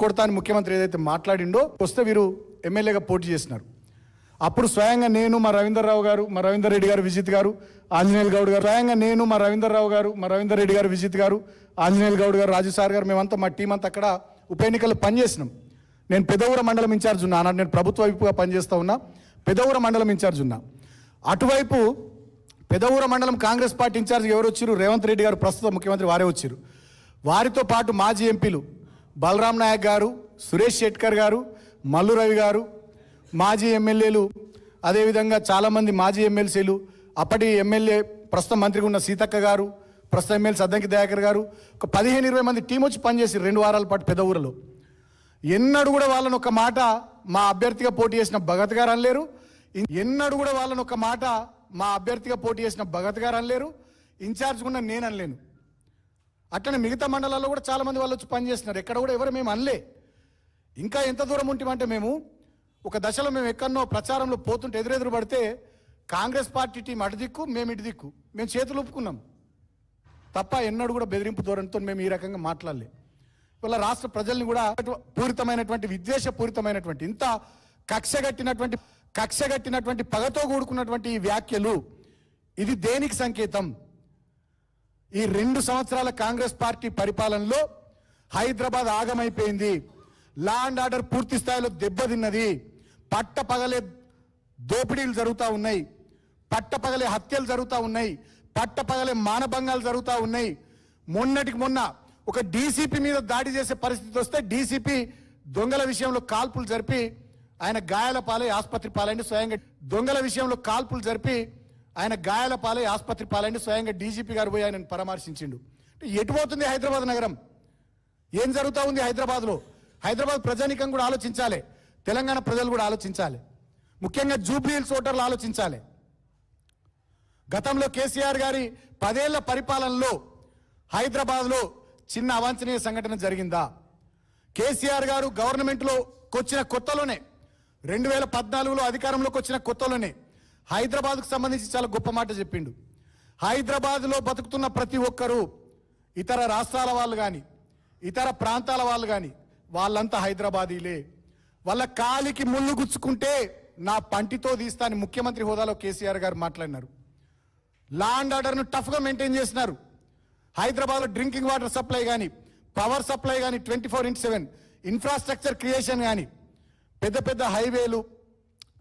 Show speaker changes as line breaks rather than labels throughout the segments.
కొడతా అని ముఖ్యమంత్రి ఏదైతే మాట్లాడిండో వస్తే వీరు ఎమ్మెల్యేగా పోటీ చేసినారు. అప్పుడు స్వయంగా నేను మా రవీందర్రావు గారు, మా రవీందర్ రెడ్డి గారు, విజిత్ గారు, ఆంజనేయులు గౌడ్ గారు, స్వయంగా నేను మా రవీందర్రావు గారు, మా రవీందర్ రెడ్డి గారు, విజిత్ గారు, ఆంజనేయులు గౌడ్ గారు, రాజు సార్ గారు, మేమంతా మా టీం అంతా అక్కడ ఉప ఎన్నికల్లో పనిచేసినాం. నేను పెదవూర మండలం ఇన్ఛార్జ్ ఉన్నా. అన్నాడు నేను ప్రభుత్వ వైపుగా పనిచేస్తూ ఉన్నా. పెదవూర మండలం ఇన్ఛార్జ్ ఉన్నా. అటువైపు పెదవూర మండలం కాంగ్రెస్ పార్టీ ఇన్ఛార్జ్ ఎవరు వచ్చారు? రేవంత్ రెడ్డి గారు, ప్రస్తుత ముఖ్యమంత్రి వారే వచ్చారు. వారితో పాటు మాజీ ఎంపీలు బలరాం నాయక్ గారు, సురేష్ శెట్కర్ గారు, మల్లు రవి గారు, మాజీ ఎమ్మెల్యేలు, అదేవిధంగా చాలామంది మాజీ ఎమ్మెల్సీలు, అప్పటి ఎమ్మెల్యే ప్రస్తుతం మంత్రిగా ఉన్న సీతక్క గారు, ప్రస్తుతం ఎమ్మెల్యే సద్దంకి దయాకర్ గారు, ఒక 15-20 మంది టీం వచ్చి పనిచేసి 2 వారాల పాటు పెదవూరులో. ఎన్నడూ కూడా వాళ్ళని ఒక మాట మా అభ్యర్థిగా పోటీ చేసిన భగత్ గారు అనలేరు. ఎన్నడూ కూడా వాళ్ళని ఒక మాట మా అభ్యర్థిగా పోటీ చేసిన భగత్ గారు అనలేరు. ఇన్ఛార్జ్ కూడా నేను అనలేను. అట్లనే మిగతా మండలాల్లో కూడా చాలామంది వాళ్ళు వచ్చి పనిచేస్తున్నారు. ఎక్కడ కూడా ఎవరు మేము అనలే. ఇంకా ఎంత దూరం ఉంటామంటే మేము ఒక దశలో మేము ఎక్కడనో ప్రచారంలో పోతుంటే ఎదురెదురు పడితే కాంగ్రెస్ పార్టీ టీం అటు దిక్కు, మేము ఇటు దిక్కు, మేము చేతులు ఒప్పుకున్నాం తప్ప ఎన్నడూ కూడా బెదిరింపు ధోరణితో మేము ఈ రకంగా మాట్లాడలే. ఇవాళ రాష్ట్ర ప్రజల్ని కూడా పూరితమైనటువంటి, విద్వేషపూరితమైనటువంటి, ఇంత కక్షగట్టినటువంటి పగతో కూడుకున్నటువంటి ఈ వ్యాఖ్యలు, ఇది దేనికి సంకేతం? ఈ 2 సంవత్సరాల కాంగ్రెస్ పార్టీ పరిపాలనలో హైదరాబాద్ ఆగమైపోయింది. లా అండ్ ఆర్డర్ పూర్తి స్థాయిలో దెబ్బతిన్నది. పట్టపగలే దోపిడీలు జరుగుతూ ఉన్నాయి, పట్టపగలే హత్యలు జరుగుతూ ఉన్నాయి, పట్టపగలే మానభంగాలు జరుగుతూ ఉన్నాయి. మొన్నటికి మొన్న ఒక డీసీపీ మీద దాడి చేసే పరిస్థితి వస్తే డీసీపీ దొంగల విషయంలో కాల్పులు జరిపి ఆయన గాయాల పాలై ఆసుపత్రి పాలైంది. స్వయంగా దొంగల విషయంలో కాల్పులు జరిపి ఆయన గాయాల పాలై ఆసుపత్రి పాలైంది. స్వయంగా డీజీపీ గారు పోయి ఆయనను పరామర్శించిండు. ఎటు పోతుంది హైదరాబాద్ నగరం? ఏం జరుగుతూ ఉంది హైదరాబాద్లో? హైదరాబాద్ ప్రజానికం కూడా ఆలోచించాలి, తెలంగాణ ప్రజలు కూడా ఆలోచించాలి, ముఖ్యంగా జూబ్లీ హిల్స్ ఓటర్లు ఆలోచించాలి. గతంలో కేసీఆర్ గారి 10 ఏళ్ల పరిపాలనలో హైదరాబాద్లో చిన్న అవాంఛనీయ సంఘటన జరిగిందా? కేసీఆర్ గారు గవర్నమెంట్లోకి వచ్చిన కొత్తలోనే, 2014లో అధికారంలోకి వచ్చిన కొత్తలోనే హైదరాబాద్కు సంబంధించి చాలా గొప్ప మాట చెప్పిండు. హైదరాబాద్లో బతుకుతున్న ప్రతి ఒక్కరూ, ఇతర రాష్ట్రాల వాళ్ళు కానీ, ఇతర ప్రాంతాల వాళ్ళు కానీ, వాళ్ళంతా హైదరాబాదీలే. వాళ్ళ కాలికి ముళ్ళు గుచ్చుకుంటే నా పంటితో తీస్తా అని ముఖ్యమంత్రి హోదాలో కేసీఆర్ గారు మాట్లాడినారు. లా అండ్ ఆర్డర్ను టఫ్గా మెయింటైన్ చేసినారు. హైదరాబాద్లో డ్రింకింగ్ వాటర్ సప్లై కానీ, పవర్ సప్లై కానీ, 24/7 ఇన్ఫ్రాస్ట్రక్చర్ క్రియేషన్ కానీ, పెద్ద పెద్ద హైవేలు,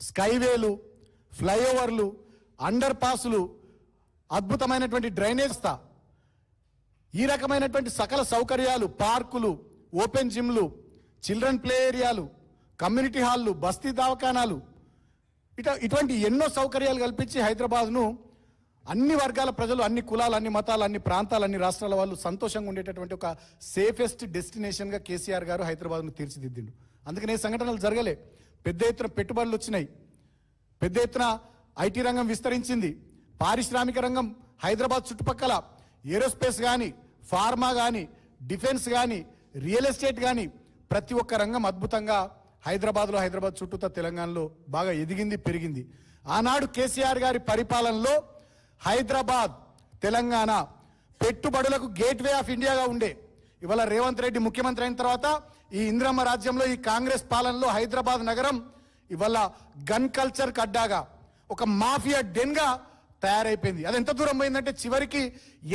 స్కైవేలు, ఫ్లైఓవర్లు, అండర్ పాసులు, అద్భుతమైనటువంటి డ్రైనేజ్, ఈ రకమైనటువంటి సకల సౌకర్యాలు, పార్కులు, ఓపెన్ జిమ్లు, చిల్డ్రన్ ప్లే ఏరియాలు, కమ్యూనిటీ హాళ్ళు, బస్తీ దవాఖానాలు, ఇటువంటి ఎన్నో సౌకర్యాలు కల్పించి హైదరాబాద్ను అన్ని వర్గాల ప్రజలు, అన్ని కులాలు, అన్ని మతాలు, అన్ని ప్రాంతాలు, అన్ని రాష్ట్రాల వాళ్ళు సంతోషంగా ఉండేటటువంటి ఒక సేఫెస్ట్ డెస్టినేషన్గా కేసీఆర్ గారు హైదరాబాద్ను తీర్చిదిద్దిండు. అందుకనే సంఘటనలు జరగలే. పెద్ద ఎత్తున పెట్టుబడులు వచ్చినాయి, పెద్ద ఎత్తున ఐటీ రంగం విస్తరించింది, పారిశ్రామిక రంగం హైదరాబాద్ చుట్టుపక్కల ఏరోస్పేస్ కానీ, ఫార్మా కానీ, డిఫెన్స్ కానీ, రియల్ ఎస్టేట్ కానీ, ప్రతి ఒక్క రంగం అద్భుతంగా హైదరాబాద్లో, హైదరాబాద్ చుట్టూతా తెలంగాణలో బాగా ఎదిగింది, పెరిగింది. ఆనాడు కేసీఆర్ గారి పరిపాలనలో హైదరాబాద్, తెలంగాణ పెట్టుబడులకు గేట్వే ఆఫ్ ఇండియాగా ఉండే. ఇవాళ రేవంత్ రెడ్డి ముఖ్యమంత్రి అయిన తర్వాత ఈ ఇంద్రమ్మ రాజ్యంలో, ఈ కాంగ్రెస్ పాలనలో హైదరాబాద్ నగరం ఇవాళ గన్ కల్చర్ అడ్డాగా, ఒక మాఫియా డెన్గా తయారైపోయింది. అది ఎంత దూరం పోయిందంటే చివరికి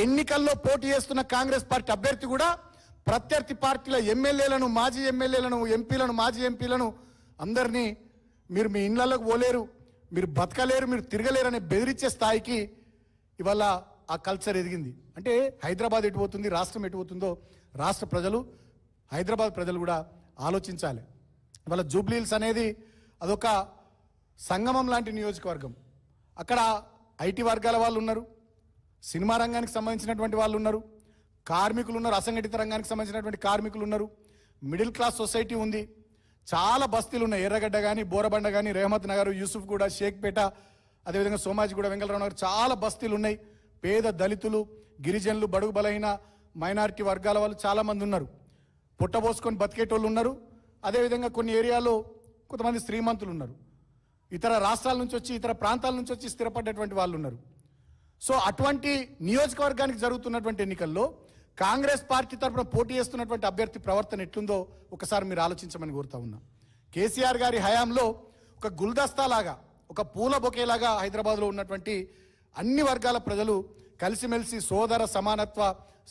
ఎన్నికల్లో పోటీ చేస్తున్న కాంగ్రెస్ పార్టీ అభ్యర్థి కూడా ప్రత్యర్థి పార్టీల ఎమ్మెల్యేలను, మాజీ ఎమ్మెల్యేలను, ఎంపీలను, మాజీ ఎంపీలను అందరినీ మీరు మీ ఇళ్లలోకి పోలేరు, మీరు బతకలేరు, మీరు తిరగలేరు అనే బెదిరించే స్థాయికి ఇవాళ ఆ కల్చర్ ఎదిగింది. అంటే హైదరాబాద్ ఎటు పోతుంది, రాష్ట్రం ఎటు పోతుందో రాష్ట్ర ప్రజలు, హైదరాబాద్ ప్రజలు కూడా ఆలోచించాలి. ఇవాళ జూబ్లీ హిల్స్ అనేది అదొక సంగమం లాంటి నియోజకవర్గం. అక్కడ ఐటీ వర్గాల వాళ్ళు ఉన్నారు, సినిమా రంగానికి సంబంధించినటువంటి వాళ్ళు ఉన్నారు, కార్మికులు ఉన్నారు, అసంఘటిత రంగానికి సంబంధించినటువంటి కార్మికులు ఉన్నారు, మిడిల్ క్లాస్ సొసైటీ ఉంది, చాలా బస్తీలు ఉన్నాయి. ఎర్రగడ్డ కానీ, బోరబండ కానీ, రేహమత్ నగర్, యూసుఫ్ గూడ, షేక్పేట, అదేవిధంగా సోమాజిగూడ, వెంకటరావు నగర్, చాలా బస్తీలు ఉన్నాయి. పేద దళితులు, గిరిజనులు, బడుగు బలహీన మైనారిటీ వర్గాల వాళ్ళు చాలామంది ఉన్నారు. పుట్టబోసుకొని బతికేటోళ్ళు ఉన్నారు. అదేవిధంగా కొన్ని ఏరియాలో కొంతమంది శ్రీమంతులు ఉన్నారు. ఇతర రాష్ట్రాల నుంచి వచ్చి, ఇతర ప్రాంతాల నుంచి వచ్చి స్థిరపడ్డటువంటి వాళ్ళు ఉన్నారు. సో అటువంటి నియోజకవర్గానికి జరుగుతున్నటువంటి ఎన్నికల్లో కాంగ్రెస్ పార్టీ తరఫున పోటీ చేస్తున్నటువంటి అభ్యర్థి ప్రవర్తన ఎట్లుందో ఒకసారి మీరు ఆలోచించమని కోరుతా ఉన్నా. కేసీఆర్ గారి హయాంలో ఒక గుల్దస్తా లాగా, ఒక పూల బొకేలాగా హైదరాబాద్లో ఉన్నటువంటి అన్ని వర్గాల ప్రజలు కలిసిమెలిసి సోదర సమానత్వ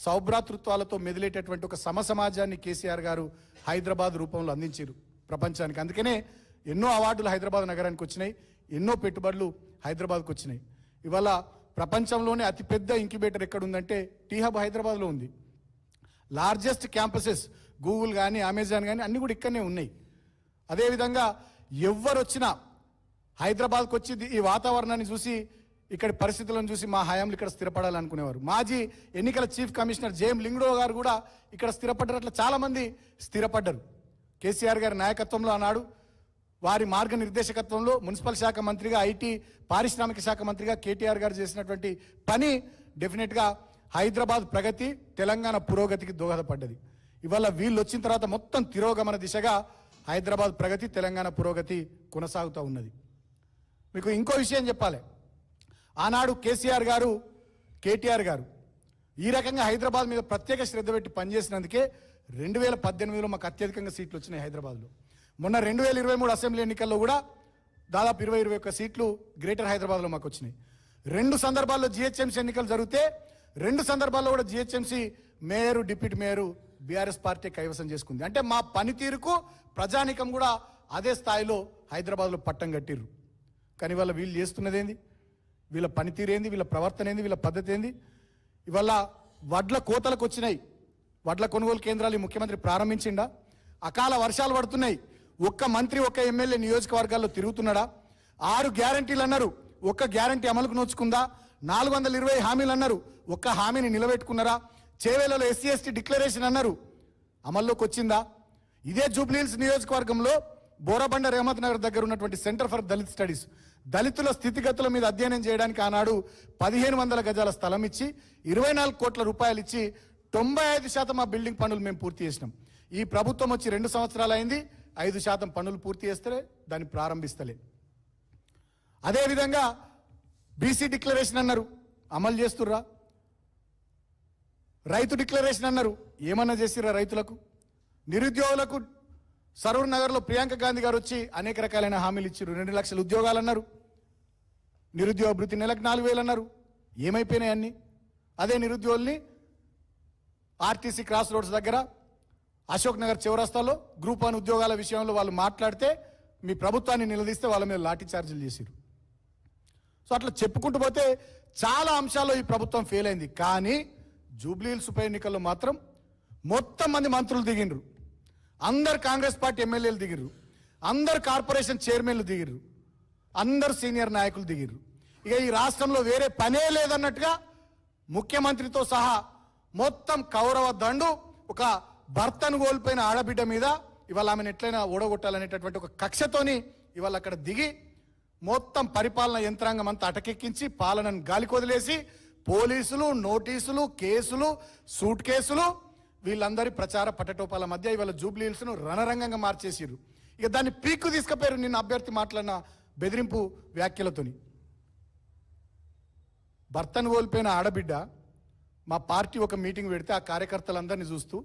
సౌభ్రాతృత్వాలతో మెదిలేటటువంటి ఒక సమసమాజాన్ని కేసీఆర్ గారు హైదరాబాద్ రూపంలో అందించారు ప్రపంచానికి. అందుకనే ఎన్నో అవార్డులు హైదరాబాద్ నగరానికి వచ్చినాయి, ఎన్నో పెట్టుబడులు హైదరాబాద్కు వచ్చినాయి. ఇవాళ ప్రపంచంలోనే అతిపెద్ద ఇంక్యుబేటర్ ఎక్కడుందంటే టీ హబ్ హైదరాబాద్లో ఉంది. లార్జెస్ట్ క్యాంపసెస్ గూగుల్ కానీ అమెజాన్ కానీ అన్నీ కూడా ఇక్కడనే ఉన్నాయి. అదేవిధంగా ఎవరు వచ్చినా హైదరాబాద్కు వచ్చి ఈ వాతావరణాన్ని చూసి ఇక్కడ పరిస్థితులను చూసి మా హయాంలో ఇక్కడ స్థిరపడాలనుకునేవారు. మాజీ ఎన్నికల చీఫ్ కమిషనర్ జేఎం లింగడో గారు కూడా ఇక్కడ స్థిరపడ్డారు. అట్లా చాలామంది స్థిరపడ్డారు. కేసీఆర్ గారి నాయకత్వంలో ఆనాడు వారి మార్గనిర్దేశకత్వంలో మున్సిపల్ శాఖ మంత్రిగా, ఐటీ పారిశ్రామిక శాఖ మంత్రిగా కేటీఆర్ గారు చేసినటువంటి పని డెఫినెట్గా హైదరాబాద్ ప్రగతి, తెలంగాణ పురోగతికి దోహదపడ్డది. ఇవాళ వీళ్ళు వచ్చిన తర్వాత మొత్తం తిరోగమన దిశగా హైదరాబాద్ ప్రగతి, తెలంగాణ పురోగతి కొనసాగుతూ ఉన్నది. మీకు ఇంకో విషయం చెప్పాలి. ఆనాడు కేసీఆర్ గారు, కేటీఆర్ గారు ఈ రకంగా హైదరాబాద్ మీద ప్రత్యేక శ్రద్ధ పెట్టి పనిచేసినందుకే 2018లో మాకు అత్యధికంగా సీట్లు వచ్చినాయి హైదరాబాద్లో. మొన్న 2023 అసెంబ్లీ ఎన్నికల్లో కూడా దాదాపు 20-21 సీట్లు గ్రేటర్ హైదరాబాద్లో మాకు వచ్చినాయి. 2 సందర్భాల్లో జిహెచ్ఎంసీ ఎన్నికలు జరిగితే 2 సందర్భాల్లో కూడా GHMC mayor, deputy mayor BRS party కైవసం చేసుకుంది. అంటే మా పనితీరుకు ప్రజానికం కూడా అదే స్థాయిలో హైదరాబాద్లో పట్టం కట్టిర్రు. కానీ ఇవాళ వీళ్ళు చేస్తున్నది ఏంది? వీళ్ళ పనితీరు ఏంది? వీళ్ళ ప్రవర్తన ఏంది? వీళ్ళ పద్ధతి ఏంది? ఇవాళ వడ్ల కోతలకు వచ్చినాయి. వడ్ల కొనుగోలు కేంద్రాలు ఈ ముఖ్యమంత్రి ప్రారంభించిండా? అకాల వర్షాలు పడుతున్నాయి. ఒక్క మంత్రి, ఒక్క ఎమ్మెల్యే నియోజకవర్గాల్లో తిరుగుతున్నాడా? 6 గ్యారంటీలు అన్నారు, ఒక్క గ్యారంటీ అమలుకు నోచుకుందా? 420 హామీలు అన్నారు, ఒక్క హామీని నిలబెట్టుకున్నారా? చేవేలలో ఎస్సీ ఎస్టీ డిక్లరేషన్ అన్నారు, అమల్లోకి వచ్చిందా? ఇదే జూబ్లీహిల్స్ నియోజకవర్గంలో బోరబండ రేమత్ నగర్ దగ్గర ఉన్నటువంటి సెంటర్ ఫర్ దళిత్ స్టడీస్ దళితుల స్థితిగతుల మీద అధ్యయనం చేయడానికి ఆనాడు 1500 గజాల స్థలం ఇచ్చి 24 కోట్ల రూపాయలు ఇచ్చి 95% ఆ బిల్డింగ్ పనులు మేము పూర్తి చేసినాం. ఈ ప్రభుత్వం వచ్చి 2 సంవత్సరాలు అయింది, 5% పనులు పూర్తి చేస్తలే, దాన్ని ప్రారంభిస్తలే. అదేవిధంగా బీసీ డిక్లరేషన్ అన్నారు, అమలు చేస్తుర్రా? రైతు డిక్లరేషన్ అన్నారు, ఏమన్నా చేసిర్రా రైతులకు? నిరుద్యోగులకు సరూర్ నగర్లో ప్రియాంక గాంధీ గారు వచ్చి అనేక రకాలైన హామీలు ఇచ్చారు. 2 లక్షల ఉద్యోగాలు అన్నారు, నిరుద్యోగ భృతి నెలకు 4,000 అన్నారు. ఏమైపోయినాయి అన్ని? అదే నిరుద్యోగుల్ని ఆర్టీసీ క్రాస్ రోడ్స్ దగ్గర, అశోక్ నగర్ చౌరస్తాలో గ్రూప్ 1 ఉద్యోగాల విషయంలో వాళ్ళు మాట్లాడితే మీ ప్రభుత్వాన్ని నిలదీస్తే వాళ్ళ మీద లాఠీ చార్జీలు చేశారు. సో అట్లా చెప్పుకుంటూ పోతే చాలా అంశాల్లో ఈ ప్రభుత్వం ఫెయిల్ అయింది. కానీ జూబ్లీహిల్స్ ఉప ఎన్నికల్లో మాత్రం మొత్తం మంది మంత్రులు దిగిండ్రు, అందరు కాంగ్రెస్ పార్టీ ఎమ్మెల్యేలు దిగిర్రు, అందరు కార్పొరేషన్ చైర్మన్లు దిగిర్రు, అందరు సీనియర్ నాయకులు దిగిర్రు. ఇక ఈ రాష్ట్రంలో వేరే పనే లేదన్నట్టుగా ముఖ్యమంత్రితో సహా మొత్తం కౌరవ దండు ఒక భర్తను కోల్పోయిన ఆడబిడ్డ మీద ఇవాళ ఆమెను ఎట్లయినా ఓడగొట్టాలనేటటువంటి ఒక కక్షతోని ఇవాళ అక్కడ దిగి మొత్తం పరిపాలన యంత్రాంగం అంతా అటకెక్కించి పాలనను గాలికొదిలేసి పోలీసులు, నోటీసులు, కేసులు, సూట్ కేసులు, వీళ్ళందరి ప్రచార పట్టటోపాల మధ్య ఇవాళ జూబ్లీహిల్స్ను రణరంగంగా మార్చేసిరు. ఇక దాన్ని పీక్కు తీసుకుపోయారు నిన్న అభ్యర్థి మాట్లాడిన బెదిరింపు వ్యాఖ్యలతోని. భర్తను కోల్పోయిన ఆడబిడ్డ మా పార్టీ ఒక మీటింగ్ పెడితే ఆ కార్యకర్తలందరినీ చూస్తూ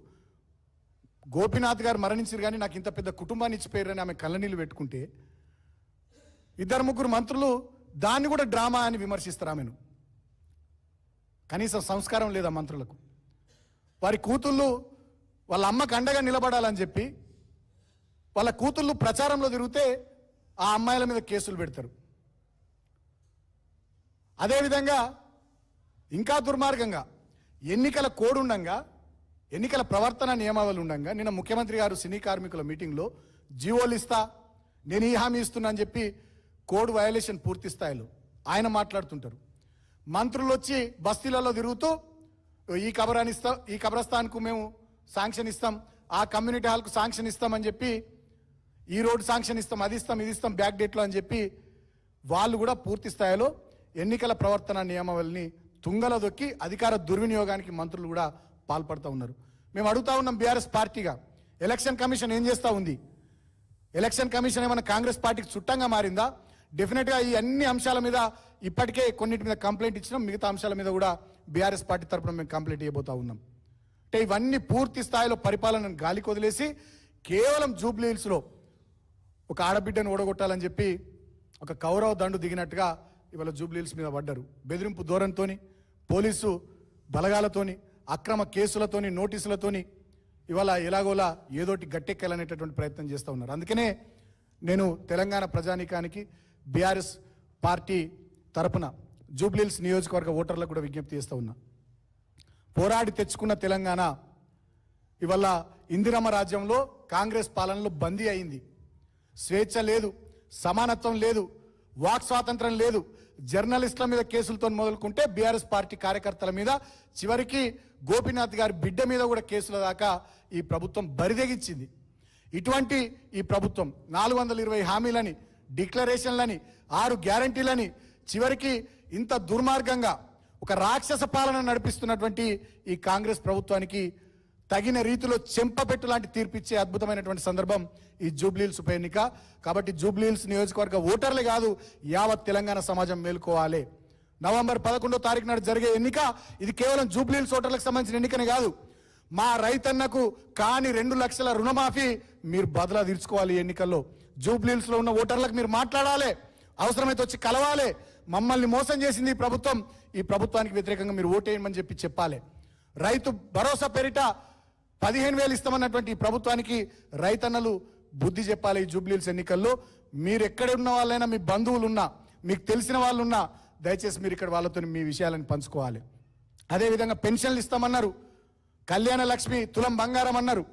గోపీనాథ్ గారు మరణించారు కానీ నాకు ఇంత పెద్ద కుటుంబాన్ని ఇచ్చిపోయారని ఆమె కళ్ళనీళ్ళు పెట్టుకుంటే 2-3 మంత్రులు దాన్ని కూడా డ్రామా అని విమర్శిస్తారు ఆమెను. కనీసం సంస్కారం లేదా మంత్రులకు? వారి కూతుళ్ళు వాళ్ళ అమ్మకు అండగా నిలబడాలని చెప్పి వాళ్ళ కూతుళ్ళు ప్రచారంలో తిరిగితే ఆ అమ్మాయిల మీద కేసులు పెడతారు. అదేవిధంగా ఇంకా దుర్మార్గంగా ఎన్నికల కోడ్ ఉండంగా, ఎన్నికల ప్రవర్తన నియమావళి ఉండంగా నిన్న ముఖ్యమంత్రి గారు సినీ కార్మికుల మీటింగ్లో జీవోలు ఇస్తా, నేను ఈ హామీ ఇస్తున్నా అని చెప్పి కోడ్ వయలేషన్ పూర్తి స్థాయిలో ఆయన మాట్లాడుతుంటారు. మంత్రులు వచ్చి బస్తీలలో తిరుగుతూ ఈ కబరాన్ని ఇస్తాం, ఈ కబ్రస్థాన్కు మేము శాంక్షన్ ఇస్తాం, ఆ కమ్యూనిటీ హాల్కు శాంక్షన్ ఇస్తామని చెప్పి, ఈ రోడ్డు శాంక్షన్ ఇస్తాం, అది ఇస్తాం, ఇది ఇస్తాం బ్యాక్ డేట్లో అని చెప్పి వాళ్ళు కూడా పూర్తి స్థాయిలో ఎన్నికల ప్రవర్తన నియమావళిని తుంగల దొక్కి అధికార దుర్వినియోగానికి మంత్రులు కూడా పాల్పడుతూ ఉన్నారు. మేము అడుగుతా ఉన్నాం బీఆర్ఎస్ పార్టీగా, ఎలక్షన్ కమిషన్ ఏం చేస్తూ ఉంది? ఎలక్షన్ కమిషన్ ఏమైనా కాంగ్రెస్ పార్టీకి చుట్టంగా మారిందా? డెఫినెట్గా ఈ అన్ని అంశాల మీద ఇప్పటికే కొన్నిటి మీద కంప్లైంట్ ఇచ్చినాం, మిగతా అంశాల మీద కూడా బీఆర్ఎస్ పార్టీ తరఫున మేము కంప్లైంట్ ఇవ్వబోతా ఉన్నాం. అంటే ఇవన్నీ పూర్తి స్థాయిలో పరిపాలనను గాలికి వదిలేసి కేవలం జూబ్లీ హిల్స్లో ఒక ఆడబిడ్డను ఓడగొట్టాలని చెప్పి ఒక కౌరవ దండు దిగినట్టుగా ఇవాళ జూబ్లీ హిల్స్ మీద పడ్డారు. బెదిరింపు ధోరణితోని, పోలీసు బలగాలతోని, అక్రమ కేసులతోని, నోటీసులతోని ఇవాళ ఎలాగోలా ఏదోటి గట్టెక్కాలనేటటువంటి ప్రయత్నం చేస్తూ ఉన్నారు. అందుకనే నేను తెలంగాణ ప్రజానీకానికి బీఆర్ఎస్ పార్టీ తరపున జూబ్లీ హిల్స్ నియోజకవర్గ ఓటర్లకు కూడా విజ్ఞప్తి చేస్తూ ఉన్నా. పోరాడి తెచ్చుకున్న తెలంగాణ ఇవాళ ఇందిరమ్మ రాజ్యంలో కాంగ్రెస్ పాలనలో బందీ అయింది. స్వేచ్ఛ లేదు, సమానత్వం లేదు, వాక్ స్వాతంత్రం లేదు. జర్నలిస్టుల మీద కేసులతో మొదలుకుంటే బీఆర్ఎస్ పార్టీ కార్యకర్తల మీద, చివరికి గోపీనాథ్ గారి బిడ్డ మీద కూడా కేసుల దాకా ఈ ప్రభుత్వం బరిదెగించింది. ఇటువంటి ఈ ప్రభుత్వం 420 హామీలని, డిక్లరేషన్లని, 6 గ్యారంటీలని, చివరికి ఇంత దుర్మార్గంగా ఒక రాక్షస పాలన నడిపిస్తున్నటువంటి ఈ కాంగ్రెస్ ప్రభుత్వానికి తగిన రీతిలో చెంపపెట్టు లాంటి తీర్పిచ్చే అద్భుతమైనటువంటి సందర్భం ఈ జూబ్లీ హిల్స్ ఉప ఎన్నిక. కాబట్టి జూబ్లీ హిల్స్ నియోజకవర్గ ఓటర్లే కాదు, యావత్ తెలంగాణ సమాజం మేల్కోవాలి. నవంబర్ 11వ తారీఖు నాడు జరిగే ఎన్నిక ఇది కేవలం జూబ్లీ హిల్స్ ఓటర్లకు సంబంధించిన ఎన్నికనే కాదు. మా రైతన్నకు కాని 2 లక్షల రుణమాఫీ మీరు బదులా తీర్చుకోవాలి. ఎన్నికల్లో జూబ్లీ హిల్స్ లో ఉన్న ఓటర్లకు మీరు మాట్లాడాలి, అవసరమైతే వచ్చి కలవాలి. మమ్మల్ని మోసం చేసింది ఈ ప్రభుత్వం, ఈ ప్రభుత్వానికి వ్యతిరేకంగా మీరు ఓటేయమని చెప్పాలి. రైతు భరోసా పేరిట 15,000 ఇస్తామన్నటువంటి ఈ ప్రభుత్వానికి రైతన్నలు బుద్ధి చెప్పాలి. ఈ జూబ్లీ హిల్స్ ఎన్నికల్లో మీరు ఎక్కడ ఉన్న వాళ్ళైనా, మీ బంధువులు ఉన్నా, మీకు తెలిసిన వాళ్ళు ఉన్నా, దయచేసి మీరు ఇక్కడ వాళ్ళతో మీ విషయాలను పంచుకోవాలి. అదేవిధంగా పెన్షన్లు ఇస్తామన్నారు, కళ్యాణ లక్ష్మి, తులం బంగారం అన్నారు.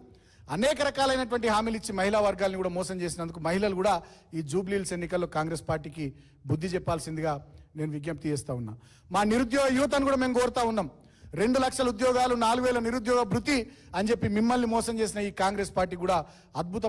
అనేక రకాలైనటువంటి హామీలు ఇచ్చి మహిళా వర్గాలను కూడా మోసం చేసినందుకు మహిళలు కూడా ఈ జూబ్లీ హిల్స్ ఎన్నికల్లో కాంగ్రెస్ పార్టీకి బుద్ధి చెప్పాల్సిందిగా నేను విజ్ఞప్తి చేస్తా ఉన్నా. మా నిరుద్యోగ యువతను కూడా మేము కోరుతా ఉన్నాం. 2 లక్షల ఉద్యోగాలు, 4,000 నిరుద్యోగ భృతి అని చెప్పి మిమ్మల్ని మోసం చేసిన ఈ కాంగ్రెస్ పార్టీ కూడా అద్భుతం